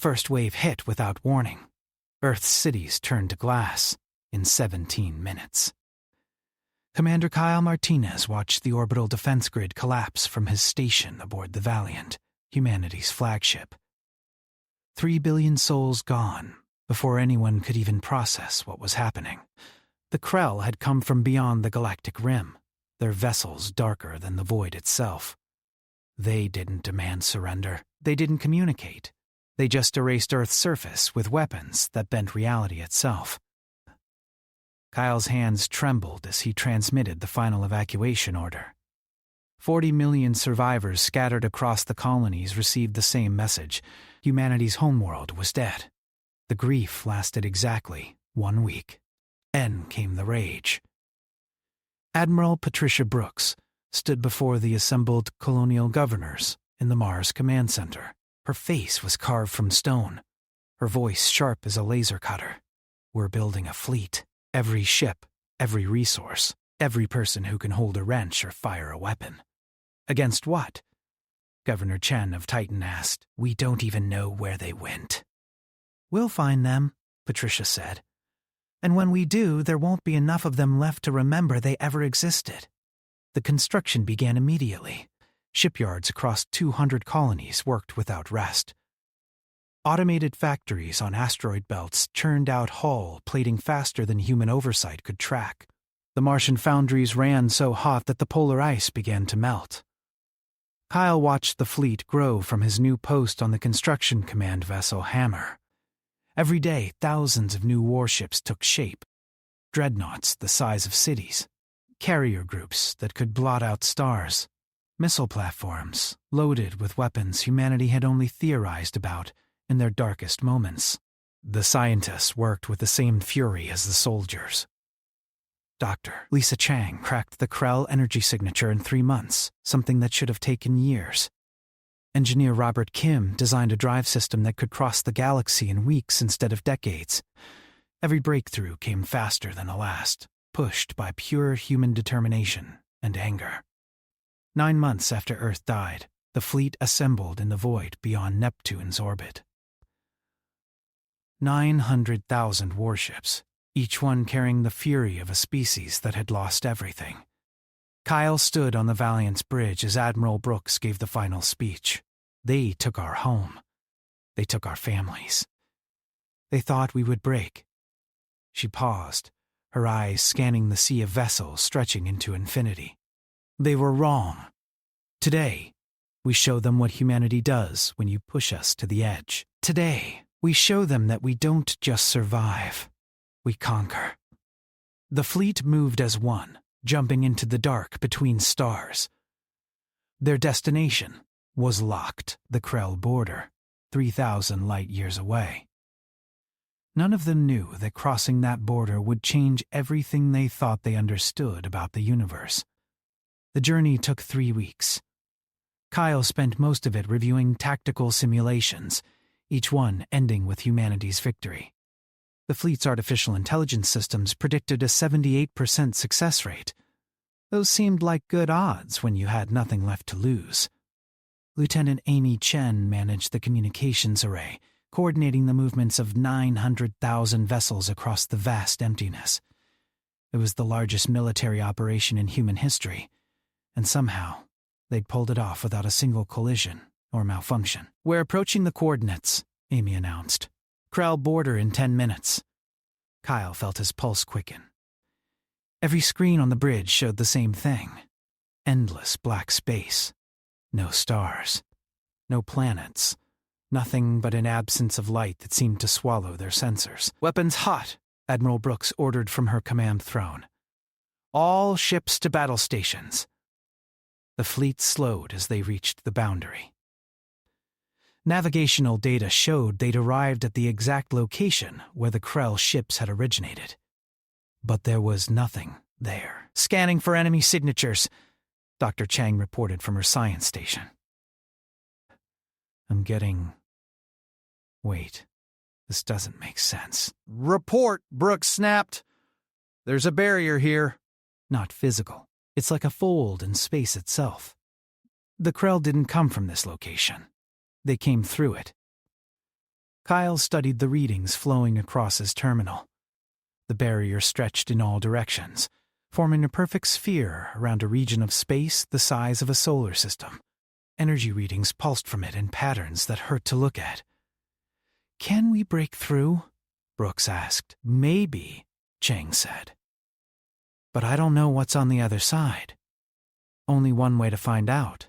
first wave hit without warning. Earth's cities turned to glass in 17 minutes. Commander Kyle Martinez watched the orbital defense grid collapse from his station aboard the Valiant, humanity's flagship. 3 billion souls gone before anyone could even process what was happening. The Krell had come from beyond the galactic rim, their vessels darker than the void itself. They didn't demand surrender. They didn't communicate. They just erased Earth's surface with weapons that bent reality itself. Kyle's hands trembled as he transmitted the final evacuation order. 40 million survivors scattered across the colonies received the same message. Humanity's homeworld was dead. The grief lasted exactly 1 week. Then came the rage. Admiral Patricia Brooks stood before the assembled colonial governors in the Mars Command Center. Her face was carved from stone, her voice sharp as a laser cutter. "We're building a fleet. Every ship, every resource, every person who can hold a wrench or fire a weapon." "Against what?" Governor Chen of Titan asked. "We don't even know where they went." "We'll find them," Patricia said. "And when we do, there won't be enough of them left to remember they ever existed." The construction began immediately. Shipyards across 200 colonies worked without rest. Automated factories on asteroid belts churned out hull plating faster than human oversight could track. The Martian foundries ran so hot that the polar ice began to melt. Kyle watched the fleet grow from his new post on the construction command vessel Hammer. Every day, thousands of new warships took shape. Dreadnoughts the size of cities. Carrier groups that could blot out stars. Missile platforms loaded with weapons humanity had only theorized about in their darkest moments. The scientists worked with the same fury as the soldiers. Dr. Lisa Chang cracked the Krell energy signature in 3 months, something that should have taken years. Engineer Robert Kim designed a drive system that could cross the galaxy in weeks instead of decades. Every breakthrough came faster than the last, pushed by pure human determination and anger. 9 months after Earth died, the fleet assembled in the void beyond Neptune's orbit. 900,000 warships, each one carrying the fury of a species that had lost everything. Kyle stood on the Valiant's bridge as Admiral Brooks gave the final speech. "They took our home. They took our families. They thought we would break." She paused, her eyes scanning the sea of vessels stretching into infinity. "They were wrong. Today, we show them what humanity does when you push us to the edge. Today, we show them that we don't just survive. We conquer." The fleet moved as one, jumping into the dark between stars. Their destination was locked, the Krell border, 3,000 light-years away. None of them knew that crossing that border would change everything they thought they understood about the universe. The journey took 3 weeks. Kyle spent most of it reviewing tactical simulations, each one ending with humanity's victory. The fleet's artificial intelligence systems predicted a 78% success rate. Those seemed like good odds when you had nothing left to lose. Lieutenant Amy Chen managed the communications array, coordinating the movements of 900,000 vessels across the vast emptiness. It was the largest military operation in human history, and somehow they'd pulled it off without a single collision or malfunction. "We're approaching the coordinates," Amy announced. "Krell border in 10 minutes. Kyle felt his pulse quicken. Every screen on the bridge showed the same thing. Endless black space. No stars. No planets. Nothing but an absence of light that seemed to swallow their sensors. "Weapons hot," Admiral Brooks ordered from her command throne. "All ships to battle stations." The fleet slowed as they reached the boundary. Navigational data showed they'd arrived at the exact location where the Krell ships had originated. But there was nothing there. "Scanning for enemy signatures," Dr. Chang reported from her science station. "I'm getting... Wait, this doesn't make sense." "Report," Brooks snapped. "There's a barrier here." "Not physical. It's like a fold in space itself. The Krell didn't come from this location. They came through it." Kyle studied the readings flowing across his terminal. The barrier stretched in all directions, forming a perfect sphere around a region of space the size of a solar system. Energy readings pulsed from it in patterns that hurt to look at. "Can we break through?" Brooks asked. "Maybe," Chang said. "But I don't know what's on the other side. Only one way to find out."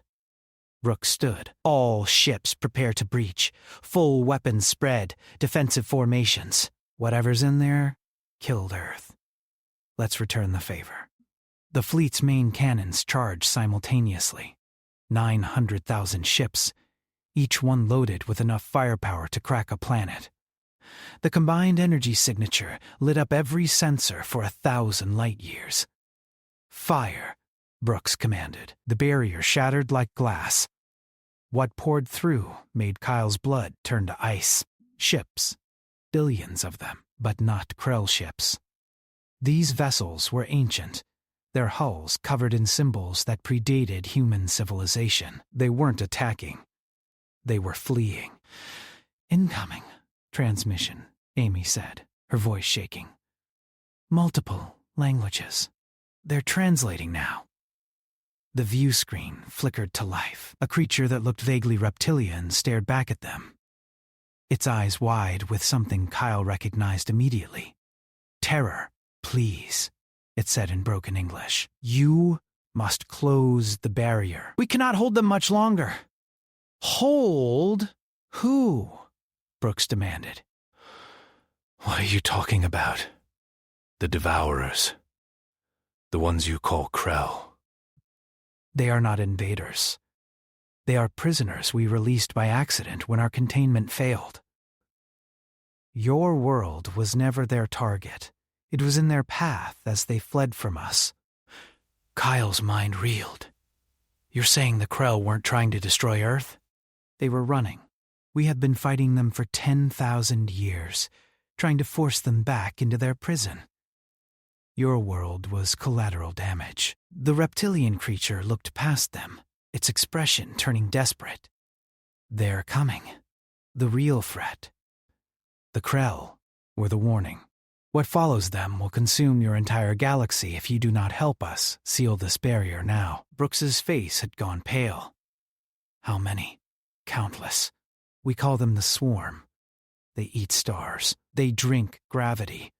Brooks stood. "All ships prepare to breach. Full weapons spread. Defensive formations. Whatever's in there killed Earth. Let's return the favor." The fleet's main cannons charged simultaneously. 900,000 ships, each one loaded with enough firepower to crack a planet. The combined energy signature lit up every sensor for 1,000 light-years. "Fire," Brooks commanded. The barrier shattered like glass. What poured through made Kyle's blood turn to ice. Ships. Billions of them, but not Krell ships. These vessels were ancient, their hulls covered in symbols that predated human civilization. They weren't attacking. They were fleeing. "Incoming transmission," Amy said, her voice shaking. "Multiple languages. They're translating now." The view screen flickered to life. A creature that looked vaguely reptilian stared back at them, its eyes wide with something Kyle recognized immediately. "Terror, please," it said in broken English. "You must close the barrier. We cannot hold them much longer." "Hold? Who?" Brooks demanded. "What are you talking about? The Devourers. The ones you call Krell." "They are not invaders. They are prisoners we released by accident when our containment failed. Your world was never their target. It was in their path as they fled from us." Kyle's mind reeled. "You're saying the Krell weren't trying to destroy Earth?" "They were running. We had been fighting them for 10,000 years, trying to force them back into their prison. Your world was collateral damage." The reptilian creature looked past them, its expression turning desperate. "They're coming. The real threat. The Krell were the warning. What follows them will consume your entire galaxy if you do not help us seal this barrier now." Brooks's face had gone pale. "How many?" "Countless. We call them the Swarm. They eat stars. They drink gravity.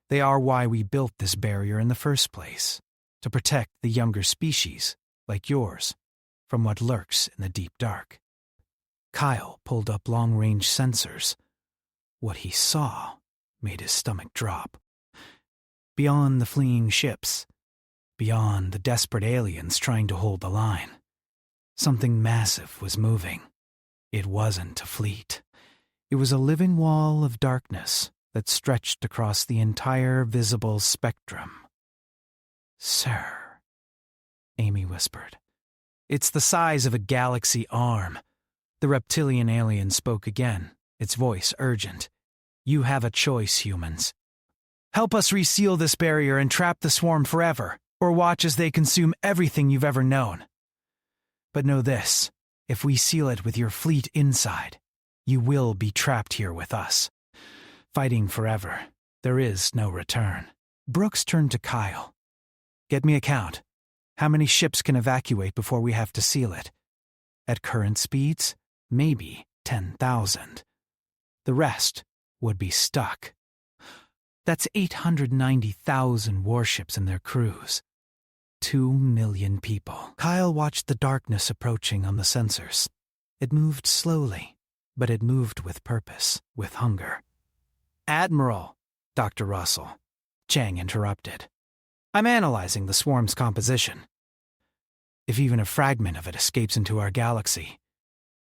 They are why we built this barrier in the first place, to protect the younger species, like yours, from what lurks in the deep dark." Kyle pulled up long-range sensors. What he saw made his stomach drop. Beyond the fleeing ships, beyond the desperate aliens trying to hold the line, something massive was moving. It wasn't a fleet. It was a living wall of darkness that stretched across the entire visible spectrum. "Sir," Amy whispered. "It's the size of a galaxy arm." The reptilian alien spoke again, its voice urgent. "You have a choice, humans. Help us reseal this barrier and trap the Swarm forever, or watch as they consume everything you've ever known. But know this, if we seal it with your fleet inside, you will be trapped here with us. Fighting forever, there is no return." Brooks turned to Kyle. "Get me a count. How many ships can evacuate before we have to seal it? At current speeds, maybe 10,000. The rest would be stuck. That's 890,000 warships and their crews. 2 million people." Kyle watched the darkness approaching on the sensors. It moved slowly, but it moved with purpose, with hunger. "Admiral," Dr. Russell, Chang interrupted. "I'm analyzing the Swarm's composition. If even a fragment of it escapes into our galaxy,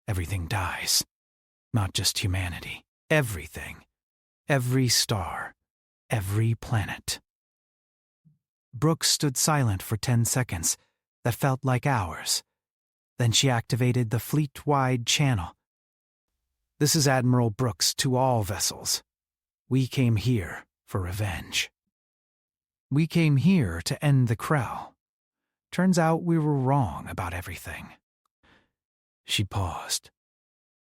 everything dies. Not just humanity. Everything. Every star. Every planet." Brooks stood silent for 10 seconds that felt like hours. Then she activated the fleet-wide channel. "This is Admiral Brooks to all vessels. We came here for revenge. We came here to end the Krell. Turns out we were wrong about everything." She paused.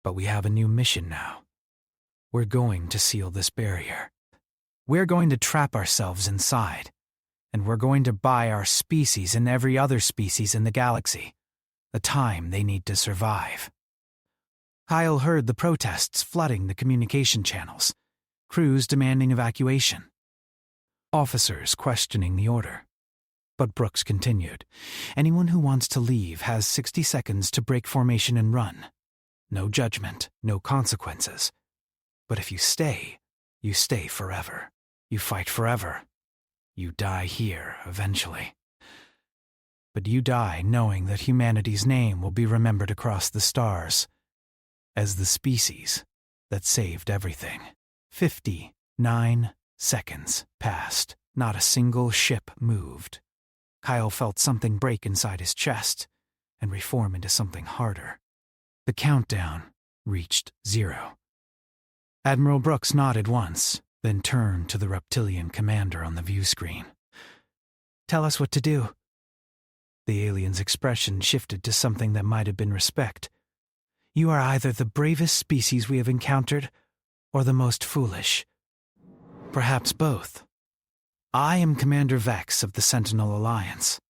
"But we have a new mission now. We're going to seal this barrier. We're going to trap ourselves inside, and we're going to buy our species and every other species in the galaxy the time they need to survive. Kyle heard the protests flooding the communication channels, crews demanding evacuation, officers questioning the order. But Brooks continued. Anyone who wants to leave has 60 seconds to break formation and run. No judgment, no consequences. But if you stay forever. You fight forever. You die here eventually. But you die knowing that humanity's name will be remembered across the stars as the species that saved everything. 59 seconds passed. Not a single ship moved. Kyle felt something break inside his chest and reform into something harder. The countdown reached 0. Admiral Brooks nodded once, then turned to the reptilian commander on the view screen. "Tell us what to do." The alien's expression shifted to something that might have been respect. "You are either the bravest species we have encountered, or the most foolish. Perhaps both. I am Commander Vex of the Sentinel Alliance.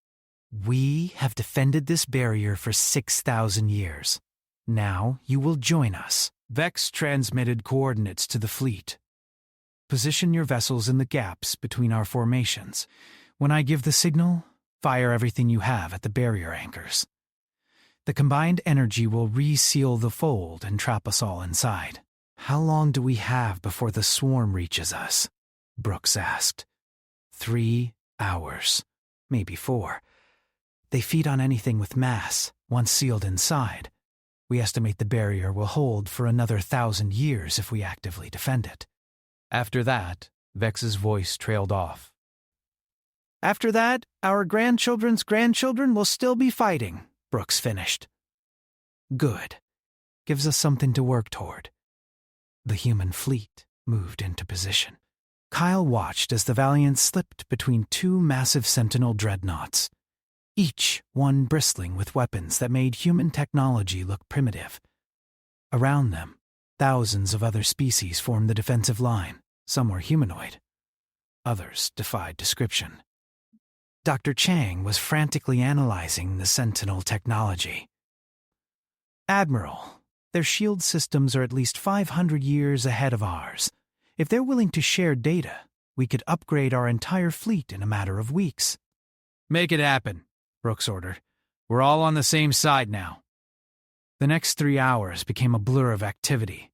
We have defended this barrier for 6,000 years. Now you will join us." Vex transmitted coordinates to the fleet. "Position your vessels in the gaps between our formations. When I give the signal, fire everything you have at the barrier anchors. The combined energy will reseal the fold and trap us all inside." "How long do we have before the swarm reaches us?" Brooks asked. 3 hours, maybe 4. They feed on anything with mass, once sealed inside. We estimate the barrier will hold for another 1,000 years if we actively defend it. After that, Vex's voice trailed off. "After that, our grandchildren's grandchildren will still be fighting," Brooks finished. "Good. Gives us something to work toward." The human fleet moved into position. Kyle watched as the Valiant slipped between 2 massive Sentinel dreadnoughts, each one bristling with weapons that made human technology look primitive. Around them, thousands of other species formed the defensive line. Some were humanoid. Others defied description. Dr. Chang was frantically analyzing the Sentinel technology. "Admiral, their shield systems are at least 500 years ahead of ours. If they're willing to share data, we could upgrade our entire fleet in a matter of weeks." "Make it happen," Brooks ordered. "We're all on the same side now." The next 3 hours became a blur of activity.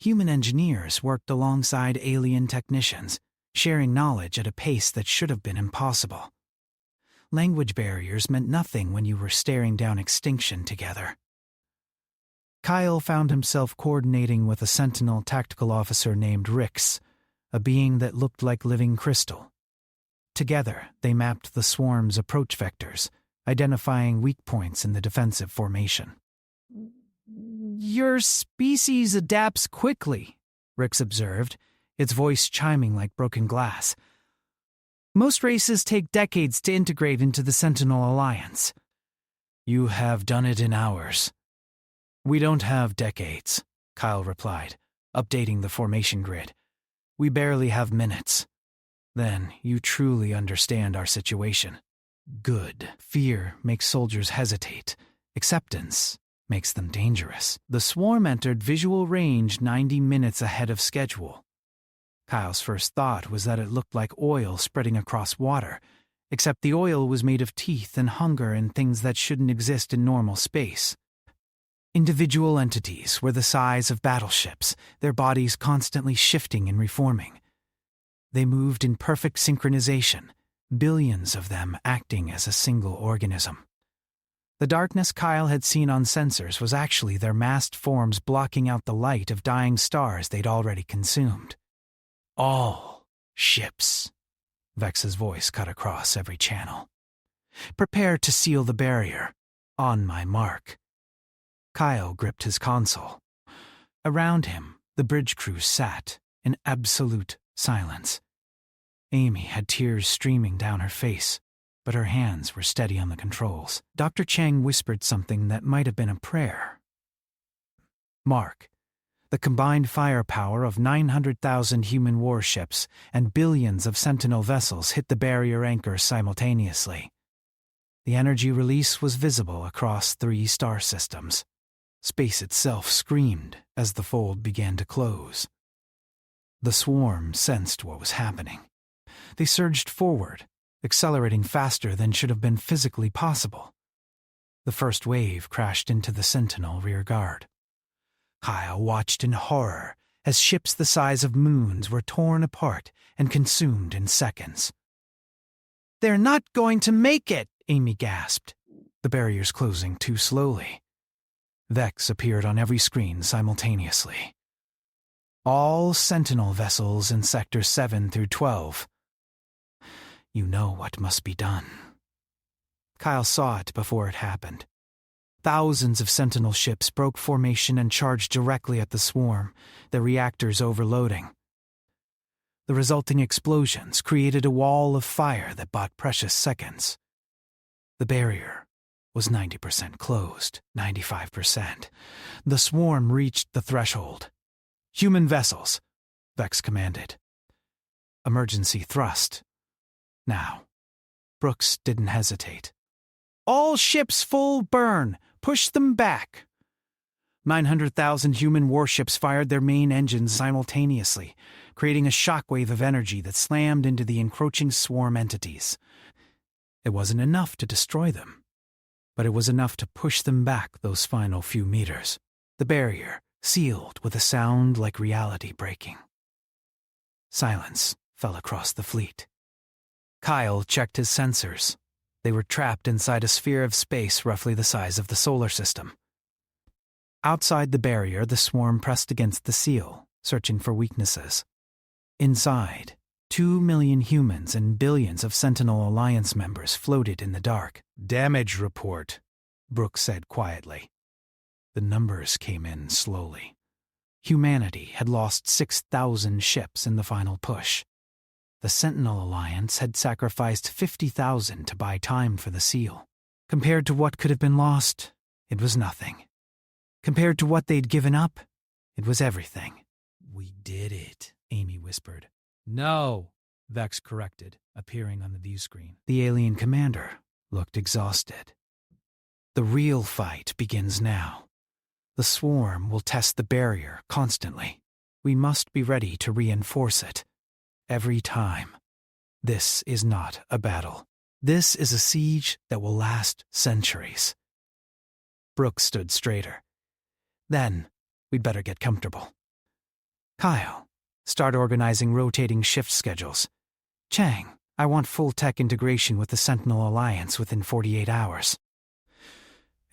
Human engineers worked alongside alien technicians, sharing knowledge at a pace that should have been impossible. Language barriers meant nothing when you were staring down extinction together. Kyle found himself coordinating with a Sentinel tactical officer named Rix, a being that looked like living crystal. Together, they mapped the swarm's approach vectors, identifying weak points in the defensive formation. "Your species adapts quickly," Rix observed, its voice chiming like broken glass. "Most races take decades to integrate into the Sentinel Alliance." "You have done it in hours." "We don't have decades," Kyle replied, updating the formation grid. "We barely have minutes. Then you truly understand our situation." "Good. Fear makes soldiers hesitate. Acceptance makes them dangerous." The swarm entered visual range 90 minutes ahead of schedule. Kyle's first thought was that it looked like oil spreading across water, except the oil was made of teeth and hunger and things that shouldn't exist in normal space. Individual entities were the size of battleships, their bodies constantly shifting and reforming. They moved in perfect synchronization, billions of them acting as a single organism. The darkness Kyle had seen on sensors was actually their massed forms blocking out the light of dying stars they'd already consumed. "All ships," Vex's voice cut across every channel. "Prepare to seal the barrier. On my mark." Kyle gripped his console. Around him, the bridge crew sat in absolute silence. Amy had tears streaming down her face, but her hands were steady on the controls. Dr. Chang whispered something that might have been a prayer. "Mark, The combined firepower of 900,000 human warships and billions of Sentinel vessels hit the barrier anchors simultaneously. The energy release was visible across 3 star systems. Space itself screamed as the fold began to close. The swarm sensed what was happening. They surged forward, accelerating faster than should have been physically possible. The first wave crashed into the Sentinel rear guard. Kyle watched in horror as ships the size of moons were torn apart and consumed in seconds. "They're not going to make it," Amy gasped. The barrier's closing too slowly. Vex appeared on every screen simultaneously. "All Sentinel vessels in Sectors 7 through 12. You know what must be done." Kyle saw it before it happened. Thousands of Sentinel ships broke formation and charged directly at the swarm, their reactors overloading. The resulting explosions created a wall of fire that bought precious seconds. The barrier was 90% closed, 95%. The swarm reached the threshold. "Human vessels," Vex commanded. "Emergency thrust." Now, Brooks didn't hesitate. "All ships full burn! Push them back!" 900,000 human warships fired their main engines simultaneously, creating a shockwave of energy that slammed into the encroaching swarm entities. It wasn't enough to destroy them, but it was enough to push them back those final few meters. The barrier sealed with a sound like reality breaking. Silence fell across the fleet. Kyle checked his sensors. They were trapped inside a sphere of space roughly the size of the solar system. Outside the barrier, the swarm pressed against the seal, searching for weaknesses. Inside, 2 million humans and billions of Sentinel Alliance members floated in the dark. "Damage report," Brooks said quietly. The numbers came in slowly. Humanity had lost 6,000 ships in the final push. The Sentinel Alliance had sacrificed 50,000 to buy time for the seal. Compared to what could have been lost, it was nothing. Compared to what they'd given up, it was everything. "We did it," Amy whispered. No, Vex corrected, appearing on the view screen. The alien commander looked exhausted. "The real fight begins now. The swarm will test the barrier constantly. We must be ready to reinforce it. Every time. This is not a battle. This is a siege that will last centuries." Brooks stood straighter. "Then, we'd better get comfortable. Kyle, start organizing rotating shift schedules. Chang, I want full tech integration with the Sentinel Alliance within 48 hours.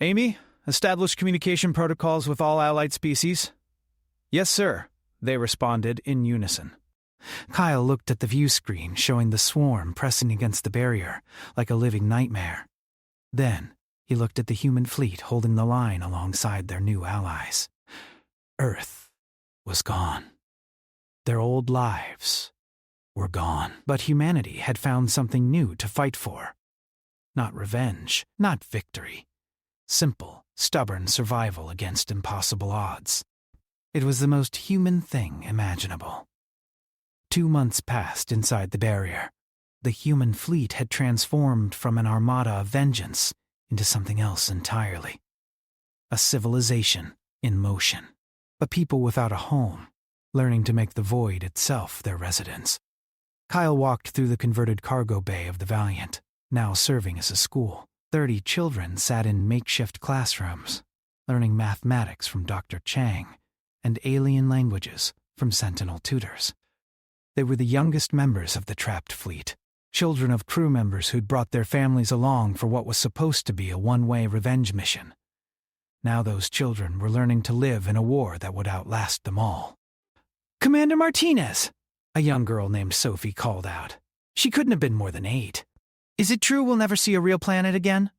Amy, establish communication protocols with all allied species." "Yes, sir," they responded in unison. Kyle looked at the view screen showing the swarm pressing against the barrier like a living nightmare. Then he looked at the human fleet holding the line alongside their new allies. Earth was gone. Their old lives were gone. But humanity had found something new to fight for. Not revenge, not victory. Simple, stubborn survival against impossible odds. It was the most human thing imaginable. 2 months passed inside the barrier. The human fleet had transformed from an armada of vengeance into something else entirely. A civilization in motion. A people without a home, learning to make the void itself their residence. Kyle walked through the converted cargo bay of the Valiant, now serving as a school. 30 children sat in makeshift classrooms, learning mathematics from Dr. Chang and alien languages from Sentinel tutors. They were the youngest members of the trapped fleet, children of crew members who'd brought their families along for what was supposed to be a one-way revenge mission. Now those children were learning to live in a war that would outlast them all. "Commander Martinez!" a young girl named Sophie called out. She couldn't have been more than 8. "Is it true we'll never see a real planet again?"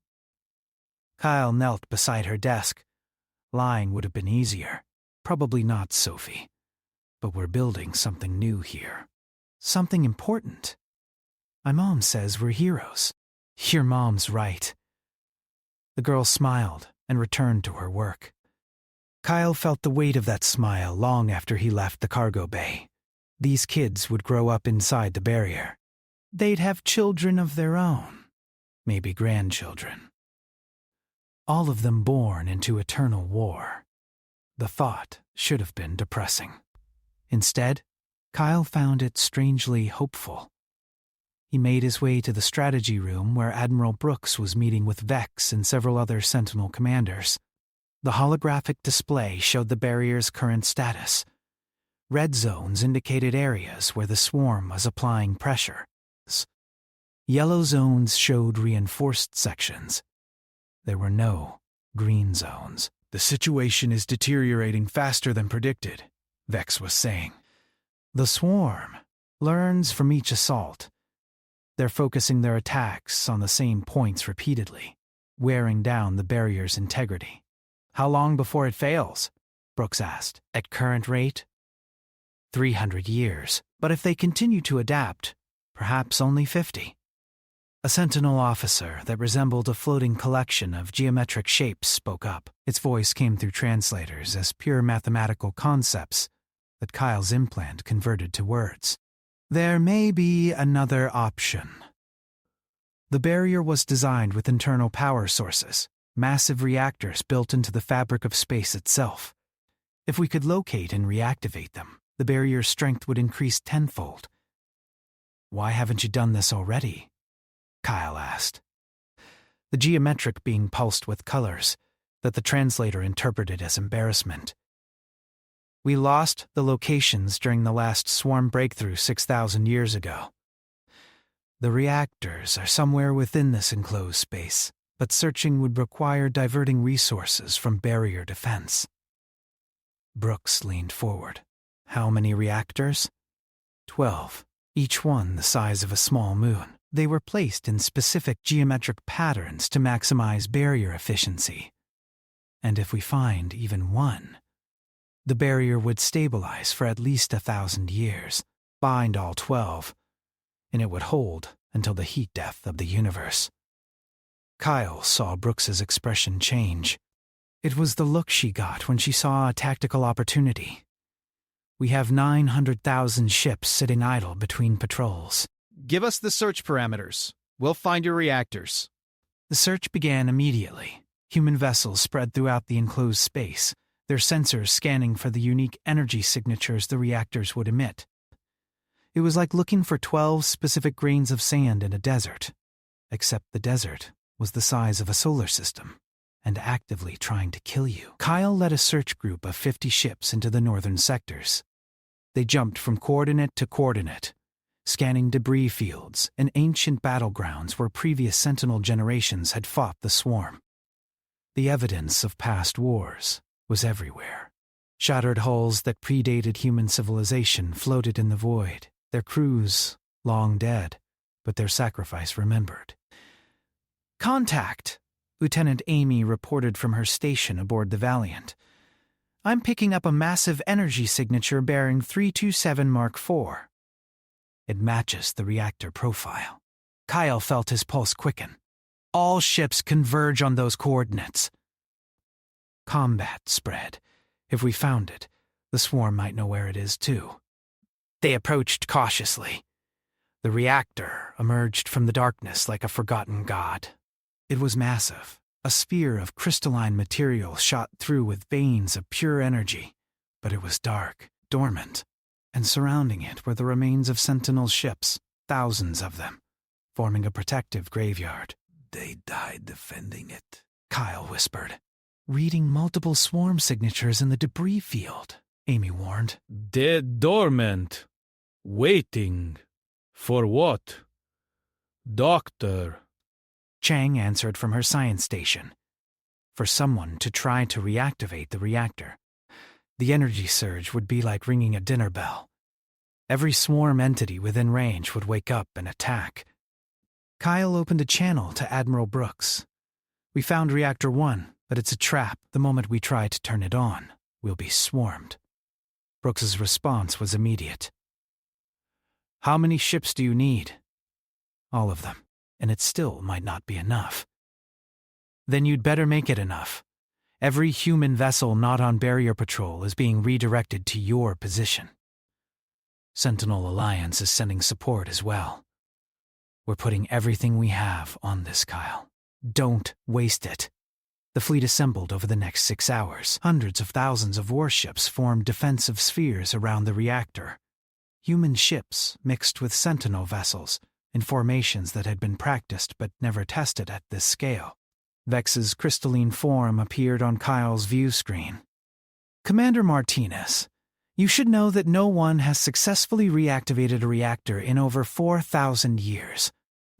Kyle knelt beside her desk. Lying would have been easier. Probably not, Sophie. But we're building something new here. Something important. My mom says we're heroes. Your mom's right. The girl smiled and returned to her work. Kyle felt the weight of that smile long after he left the cargo bay. These kids would grow up inside the barrier. They'd have children of their own, maybe grandchildren. All of them born into eternal war. The thought should have been depressing. Instead, Kyle found it strangely hopeful. He made his way to the strategy room where Admiral Brooks was meeting with Vex and several other Sentinel commanders. The holographic display showed the barrier's current status. Red zones indicated areas where the swarm was applying pressure. Yellow zones showed reinforced sections. There were no green zones. The situation is deteriorating faster than predicted, Vex was saying. The swarm learns from each assault. They're focusing their attacks on the same points repeatedly, wearing down the barrier's integrity. How long before it fails? Brooks asked. At current rate? 300 years. But if they continue to adapt, perhaps only 50. A Sentinel officer that resembled a floating collection of geometric shapes spoke up. Its voice came through translators as pure mathematical concepts that Kyle's implant converted to words. There may be another option. The barrier was designed with internal power sources, massive reactors built into the fabric of space itself. If we could locate and reactivate them, the barrier's strength would increase tenfold. Why haven't you done this already? Kyle asked. The geometric being pulsed with colors that the translator interpreted as embarrassment. We lost the locations during the last swarm breakthrough 6,000 years ago. The reactors are somewhere within this enclosed space, but searching would require diverting resources from barrier defense. Brooks leaned forward. How many reactors? 12, each one the size of a small moon. They were placed in specific geometric patterns to maximize barrier efficiency. And if we find even one, the barrier would stabilize for at least 1,000 years, bind all 12, and it would hold until the heat death of the universe. Kyle saw Brooks's expression change. It was the look she got when she saw a tactical opportunity. We have 900,000 ships sitting idle between patrols. Give us the search parameters. We'll find your reactors. The search began immediately. Human vessels spread throughout the enclosed space, their sensors scanning for the unique energy signatures the reactors would emit. It was like looking for 12 specific grains of sand in a desert, except the desert was the size of a solar system and actively trying to kill you. Kyle led a search group of 50 ships into the northern sectors. They jumped from coordinate to coordinate, scanning debris fields and ancient battlegrounds where previous Sentinel generations had fought the swarm. The evidence of past wars was everywhere. Shattered hulls that predated human civilization floated in the void, their crews long dead, but their sacrifice remembered. "Contact!" Lieutenant Amy reported from her station aboard the Valiant. "I'm picking up a massive energy signature bearing 327 Mark IV. It matches the reactor profile. Kyle felt his pulse quicken. All ships converge on those coordinates. Combat spread. If we found it, the swarm might know where it is too. They approached cautiously. The reactor emerged from the darkness like a forgotten god. It was massive, a sphere of crystalline material shot through with veins of pure energy, but it was dark, dormant, and surrounding it were the remains of Sentinel ships, thousands of them, forming a protective graveyard. They died defending it, Kyle whispered. Reading multiple swarm signatures in the debris field, Amy warned. Dead dormant. Waiting. For what? Doctor. Chang answered from her science station. For someone to try to reactivate the reactor. The energy surge would be like ringing a dinner bell. Every swarm entity within range would wake up and attack. Kyle opened a channel to Admiral Brooks. We found Reactor 1, but it's a trap. The moment we try to turn it on, we'll be swarmed. Brooks's response was immediate. How many ships do you need? All of them, and it still might not be enough. Then you'd better make it enough. Every human vessel not on barrier patrol is being redirected to your position. Sentinel Alliance is sending support as well. We're putting everything we have on this, Kyle. Don't waste it. The fleet assembled over the next 6 hours. Hundreds of thousands of warships formed defensive spheres around the reactor. Human ships mixed with Sentinel vessels in formations that had been practiced but never tested at this scale. Vex's crystalline form appeared on Kyle's view screen. Commander Martinez, you should know that no one has successfully reactivated a reactor in over 4,000 years.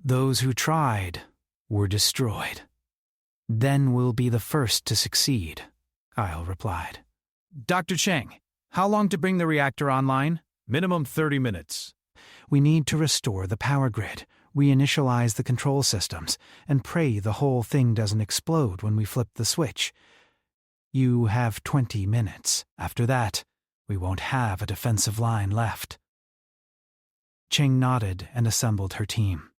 Those who tried were destroyed. Then we'll be the first to succeed, Kyle replied. Dr. Cheng, how long to bring the reactor online? Minimum 30 minutes. We need to restore the power grid, reinitialize the control systems, and pray the whole thing doesn't explode when we flip the switch. You have 20 minutes. After that, we won't have a defensive line left. Cheng nodded and assembled her team.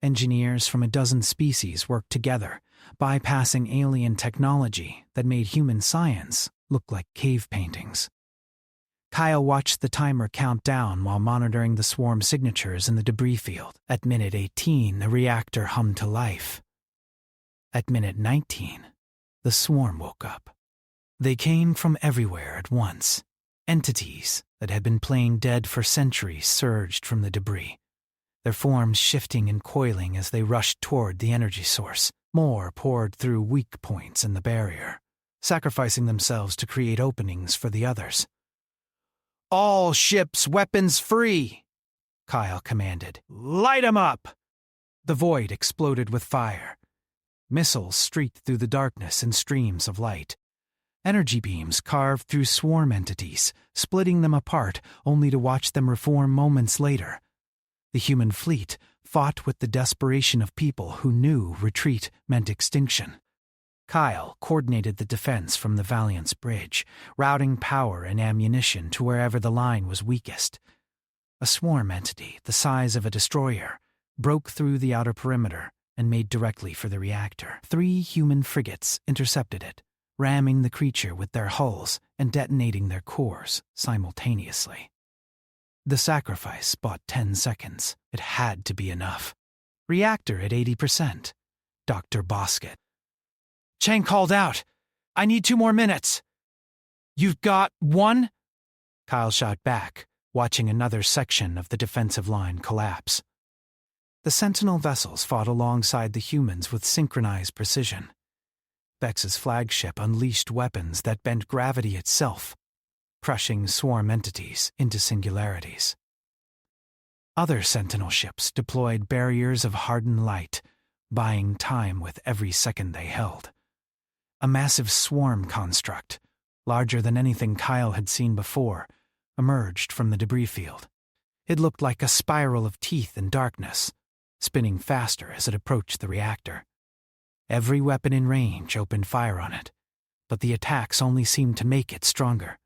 Engineers from a dozen species worked together, bypassing alien technology that made human science look like cave paintings. Kyle watched the timer count down while monitoring the swarm signatures in the debris field. At minute 18, the reactor hummed to life. At minute 19, the swarm woke up. They came from everywhere at once. Entities that had been playing dead for centuries surged from the debris, their forms shifting and coiling as they rushed toward the energy source. More poured through weak points in the barrier, sacrificing themselves to create openings for the others. All ships weapons free, Kyle commanded. Light 'em up! The void exploded with fire. Missiles streaked through the darkness in streams of light. Energy beams carved through swarm entities, splitting them apart only to watch them reform moments later. The human fleet fought with the desperation of people who knew retreat meant extinction. Kyle coordinated the defense from the Valiant's bridge, routing power and ammunition to wherever the line was weakest. A swarm entity, the size of a destroyer, broke through the outer perimeter and made directly for the reactor. 3 human frigates intercepted it, ramming the creature with their hulls and detonating their cores simultaneously. The sacrifice bought 10 seconds. It had to be enough. Reactor at 80%. Dr. Bosket. Cheng called out. I need 2 more minutes. You've got 1? Kyle shot back, watching another section of the defensive line collapse. The Sentinel vessels fought alongside the humans with synchronized precision. Vex's flagship unleashed weapons that bent gravity itself, crushing swarm entities into singularities. Other Sentinel ships deployed barriers of hardened light, buying time with every second they held. A massive swarm construct, larger than anything Kyle had seen before, emerged from the debris field. It looked like a spiral of teeth in darkness, spinning faster as it approached the reactor. Every weapon in range opened fire on it, but the attacks only seemed to make it stronger.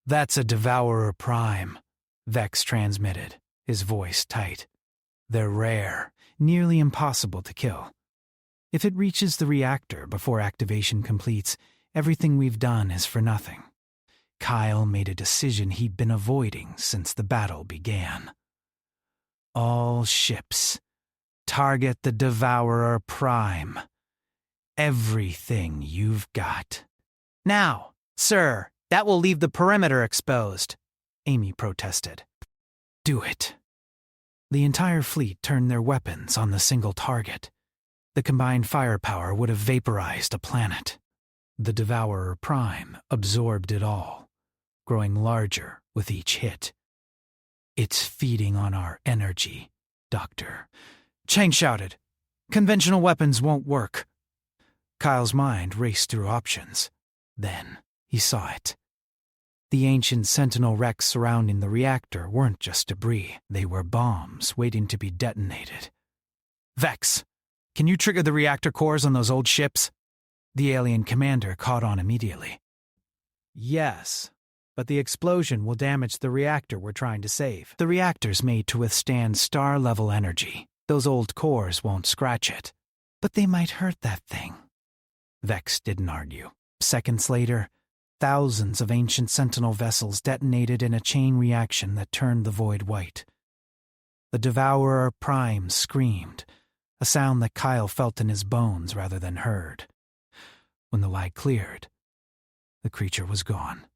"That's a Devourer Prime," Vex transmitted, his voice tight. "They're rare, nearly impossible to kill. If it reaches the reactor before activation completes, everything we've done is for nothing." Kyle made a decision he'd been avoiding since the battle began. "All ships, target the Devourer Prime. Everything you've got." "Now, sir, that will leave the perimeter exposed," Amy protested. "Do it." The entire fleet turned their weapons on the single target. The combined firepower would have vaporized a planet. The Devourer Prime absorbed it all, growing larger with each hit. "It's feeding on our energy, Doctor." Cheng shouted. "Conventional weapons won't work." Kyle's mind raced through options. Then he saw it. The ancient Sentinel wrecks surrounding the reactor weren't just debris. They were bombs waiting to be detonated. "Vex, can you trigger the reactor cores on those old ships?" The alien commander caught on immediately. "Yes, but the explosion will damage the reactor we're trying to save." "The reactor's made to withstand star-level energy. Those old cores won't scratch it. But they might hurt that thing." Vex didn't argue. Seconds later, thousands of ancient Sentinel vessels detonated in a chain reaction that turned the void white. The Devourer Prime screamed, a sound that Kyle felt in his bones rather than heard. When the light cleared, the creature was gone.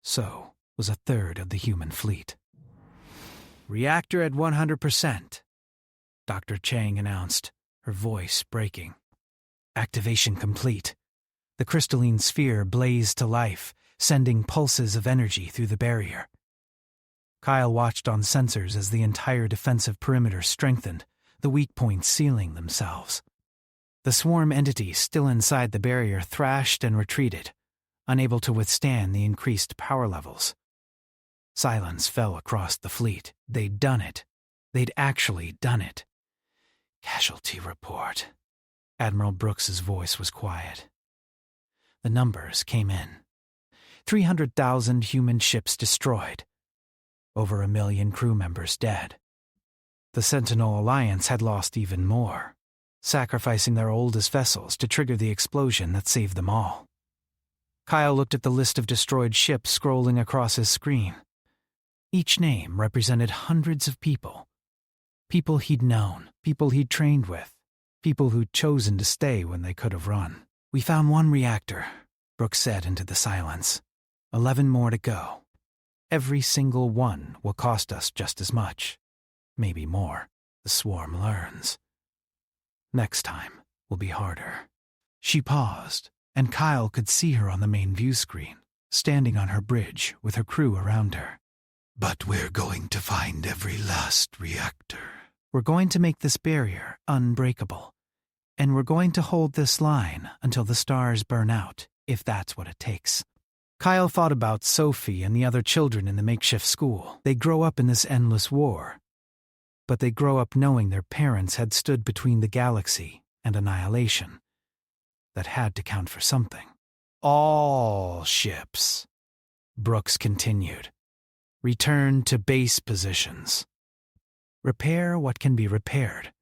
So was a third of the human fleet. "Reactor at 100%, Dr. Chang announced, her voice breaking. "Activation complete." The crystalline sphere blazed to life, sending pulses of energy through the barrier. Kyle watched on sensors as the entire defensive perimeter strengthened, the weak points sealing themselves. The swarm entities still inside the barrier thrashed and retreated, unable to withstand the increased power levels. Silence fell across the fleet. They'd done it. They'd actually done it. "Casualty report." Admiral Brooks's voice was quiet. The numbers came in. 300,000 human ships destroyed. Over 1 million crew members dead. The Sentinel Alliance had lost even more, sacrificing their oldest vessels to trigger the explosion that saved them all. Kyle looked at the list of destroyed ships scrolling across his screen. Each name represented hundreds of people. People he'd known, people he'd trained with, people who'd chosen to stay when they could have run. "We found one reactor," Brooks said into the silence. 11 more to go. Every single one will cost us just as much. Maybe more, the swarm learns. Next time will be harder. She paused, and Kyle could see her on the main view screen, standing on her bridge with her crew around her. "But we're going to find every last reactor." "We're going to make this barrier unbreakable. And we're going to hold this line until the stars burn out, if that's what it takes." Kyle thought about Sophie and the other children in the makeshift school. They grow up in this endless war. But they grow up knowing their parents had stood between the galaxy and annihilation. That had to count for something. "All ships," Brooks continued. "Return to base positions. Repair what can be repaired.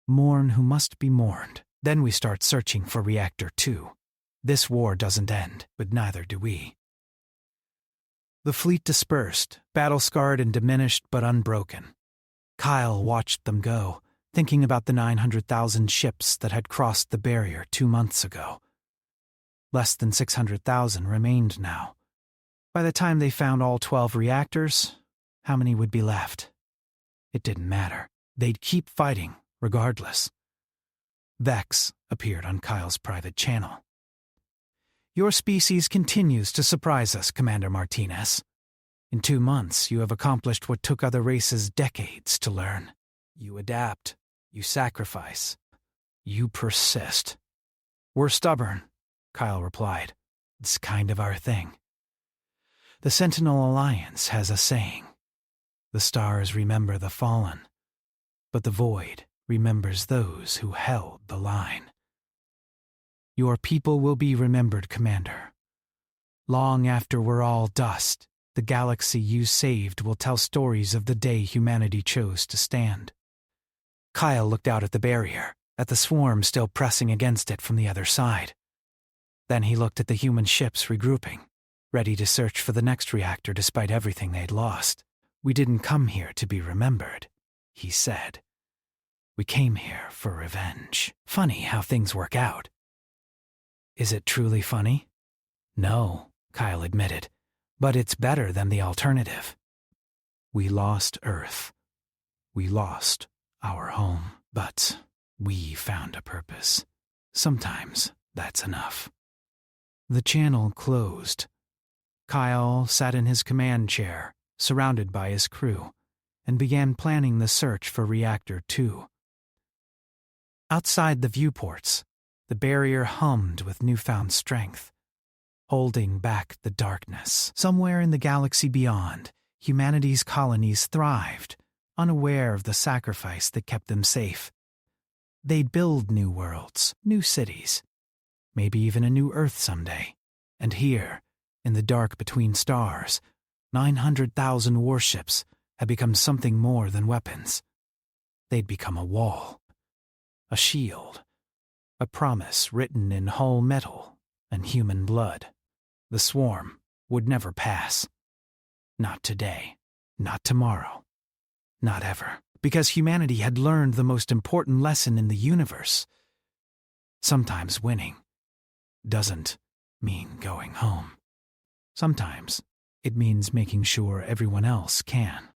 Mourn who must be mourned. Then we start searching for Reactor 2. This war doesn't end, but neither do we." The fleet dispersed, battle-scarred and diminished but unbroken. Kyle watched them go, thinking about the 900,000 ships that had crossed the barrier 2 months ago. Less than 600,000 remained now. By the time they found all 12 reactors, how many would be left? It didn't matter. They'd keep fighting, regardless. Vex appeared on Kyle's private channel. "Your species continues to surprise us, Commander Martinez. In 2 months, you have accomplished what took other races decades to learn. You adapt, you sacrifice, you persist." "We're stubborn," Kyle replied. "It's kind of our thing." The Sentinel Alliance has a saying. The stars remember the fallen, but the void remembers those who held the line. Your people will be remembered, Commander. Long after we're all dust, the galaxy you saved will tell stories of the day humanity chose to stand. Kyle looked out at the barrier, at the swarm still pressing against it from the other side. Then he looked at the human ships regrouping, ready to search for the next reactor despite everything they'd lost. "We didn't come here to be remembered," he said. "We came here for revenge." Funny how things work out. Is it truly funny? No, Kyle admitted, but it's better than the alternative. We lost Earth. We lost our home, but we found a purpose. Sometimes that's enough. The channel closed. Kyle sat in his command chair, surrounded by his crew, and began planning the search for Reactor 2. Outside the viewports, the barrier hummed with newfound strength, holding back the darkness. Somewhere in the galaxy beyond, humanity's colonies thrived, unaware of the sacrifice that kept them safe. They'd build new worlds, new cities, maybe even a new Earth someday. And here, in the dark between stars, 900,000 warships had become something more than weapons. They'd become a wall, a shield, a promise written in hull metal and human blood. The swarm would never pass. Not today, not tomorrow, not ever. Because humanity had learned the most important lesson in the universe. Sometimes winning doesn't mean going home. Sometimes it means making sure everyone else can.